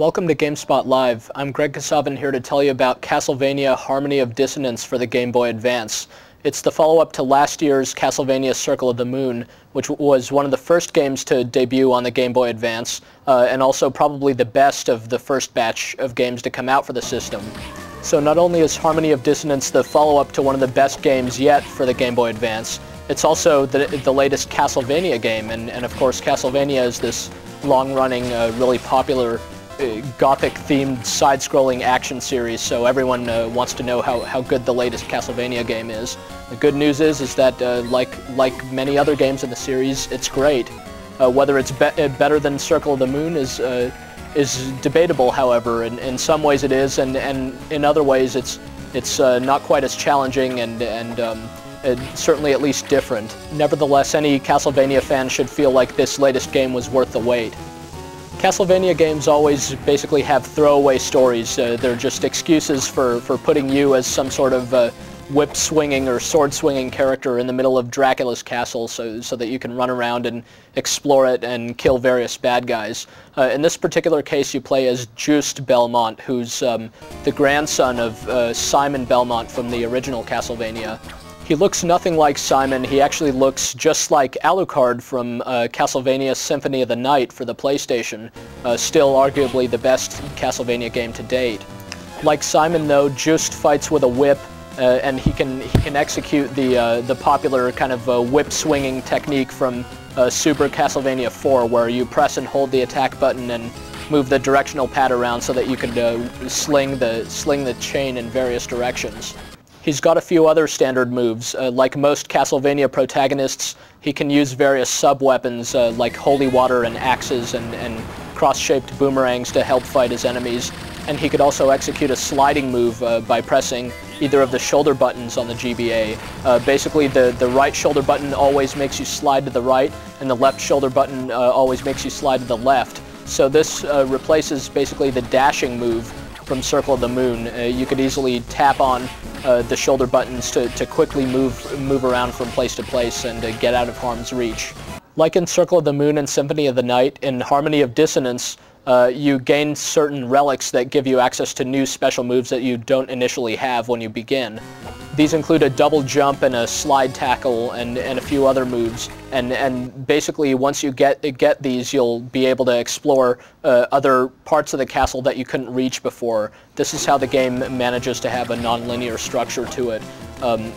Welcome to GameSpot Live. I'm Greg Kasavin here to tell you about Castlevania Harmony of Dissonance for the Game Boy Advance. It's the follow-up to last year's Castlevania Circle of the Moon, which was one of the first games to debut on the Game Boy Advance, and also probably the best of the first batch of games to come out for the system. So not only is Harmony of Dissonance the follow-up to one of the best games yet for the Game Boy Advance, it's also the latest Castlevania game, and of course Castlevania is this long-running, really popular Gothic-themed side-scrolling action series, so everyone wants to know how good the latest Castlevania game is. The good news is that, like many other games in the series, it's great. Whether it's better than Circle of the Moon is debatable, however. In some ways it is, and in other ways it's not quite as challenging and certainly at least different. Nevertheless, any Castlevania fan should feel like this latest game was worth the wait. Castlevania games always basically have throwaway stories. They're just excuses for putting you as some sort of whip-swinging or sword-swinging character in the middle of Dracula's castle so that you can run around and explore it and kill various bad guys. In this particular case, you play as Juste Belmont, who's the grandson of Simon Belmont from the original Castlevania. He looks nothing like Simon. He actually looks just like Alucard from Castlevania Symphony of the Night for the PlayStation, still arguably the best Castlevania game to date. Like Simon, though, Juste fights with a whip, and he can execute the popular kind of whip-swinging technique from Super Castlevania 4, where you press and hold the attack button and move the directional pad around so that you can sling the chain in various directions. He's got a few other standard moves. Like most Castlevania protagonists, he can use various sub-weapons like holy water and axes and cross-shaped boomerangs to help fight his enemies. And he could also execute a sliding move by pressing either of the shoulder buttons on the GBA. Basically, the right shoulder button always makes you slide to the right, and the left shoulder button always makes you slide to the left. So this replaces basically the dashing move from Circle of the Moon. You could easily tap on the shoulder buttons to quickly move around from place to place and get out of harm's reach. Like in Circle of the Moon and Symphony of the Night, in Harmony of Dissonance, you gain certain relics that give you access to new special moves that you don't initially have when you begin. These include a double jump and a slide tackle and a few other moves, and basically once you get these, you'll be able to explore other parts of the castle that you couldn't reach before. This is how the game manages to have a non-linear structure to it,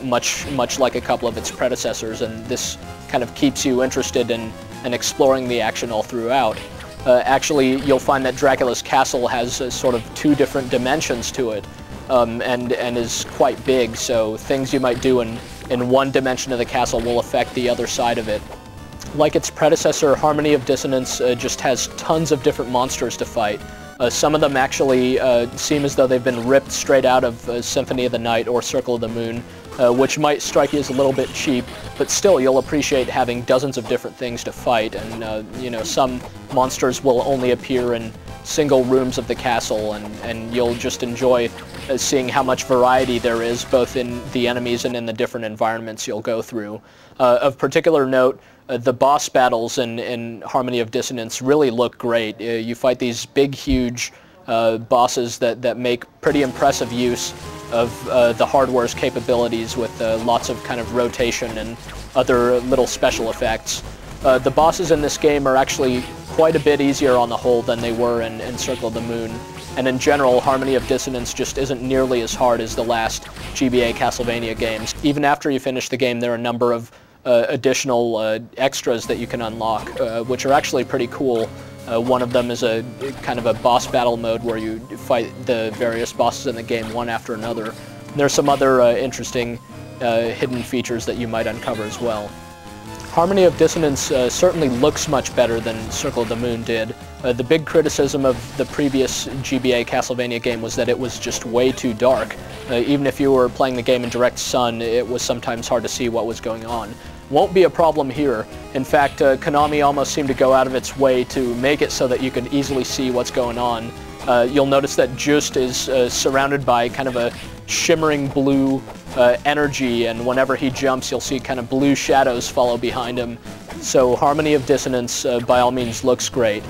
much like a couple of its predecessors, and this kind of keeps you interested in exploring the action all throughout. Actually, you'll find that Dracula's castle has sort of two different dimensions to it. And is quite big, so things you might do in one dimension of the castle will affect the other side of it. Like its predecessor, Harmony of Dissonance just has tons of different monsters to fight. Some of them actually seem as though they've been ripped straight out of Symphony of the Night or Circle of the Moon, which might strike you as a little bit cheap, but still you'll appreciate having dozens of different things to fight, and you know, some monsters will only appear in single rooms of the castle, and you'll just enjoy seeing how much variety there is both in the enemies and in the different environments you'll go through. Of particular note, the boss battles in Harmony of Dissonance really look great. You fight these big, huge bosses that make pretty impressive use of the hardware's capabilities with lots of kind of rotation and other little special effects. The bosses in this game are actually quite a bit easier on the whole than they were in Circle of the Moon. And in general, Harmony of Dissonance just isn't nearly as hard as the last GBA Castlevania games. Even after you finish the game, there are a number of additional extras that you can unlock, which are actually pretty cool. One of them is a kind of a boss battle mode where you fight the various bosses in the game one after another. There are some other interesting hidden features that you might uncover as well. Harmony of Dissonance certainly looks much better than Circle of the Moon did. The big criticism of the previous GBA Castlevania game was that it was just way too dark. Even if you were playing the game in direct sun, it was sometimes hard to see what was going on. Won't be a problem here. In fact, Konami almost seemed to go out of its way to make it so that you could easily see what's going on. You'll notice that Juste is surrounded by kind of a shimmering blue energy, and whenever he jumps you'll see kind of blue shadows follow behind him. So Harmony of Dissonance by all means looks great.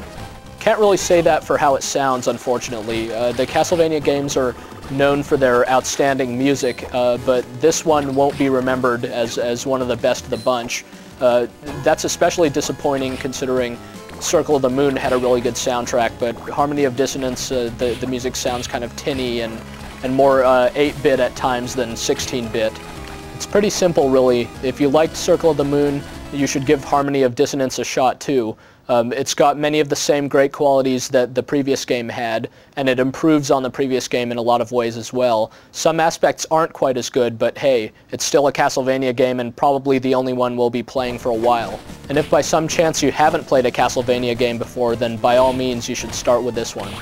Can't really say that for how it sounds, unfortunately. The Castlevania games are known for their outstanding music, but this one won't be remembered as one of the best of the bunch. That's especially disappointing considering Circle of the Moon had a really good soundtrack, but Harmony of Dissonance, the music sounds kind of tinny and more 8-bit at times than 16-bit. It's pretty simple, really. If you liked Circle of the Moon, you should give Harmony of Dissonance a shot too. It's got many of the same great qualities that the previous game had, and it improves on the previous game in a lot of ways as well. Some aspects aren't quite as good, but hey, it's still a Castlevania game and probably the only one we'll be playing for a while. And if by some chance you haven't played a Castlevania game before, then by all means you should start with this one.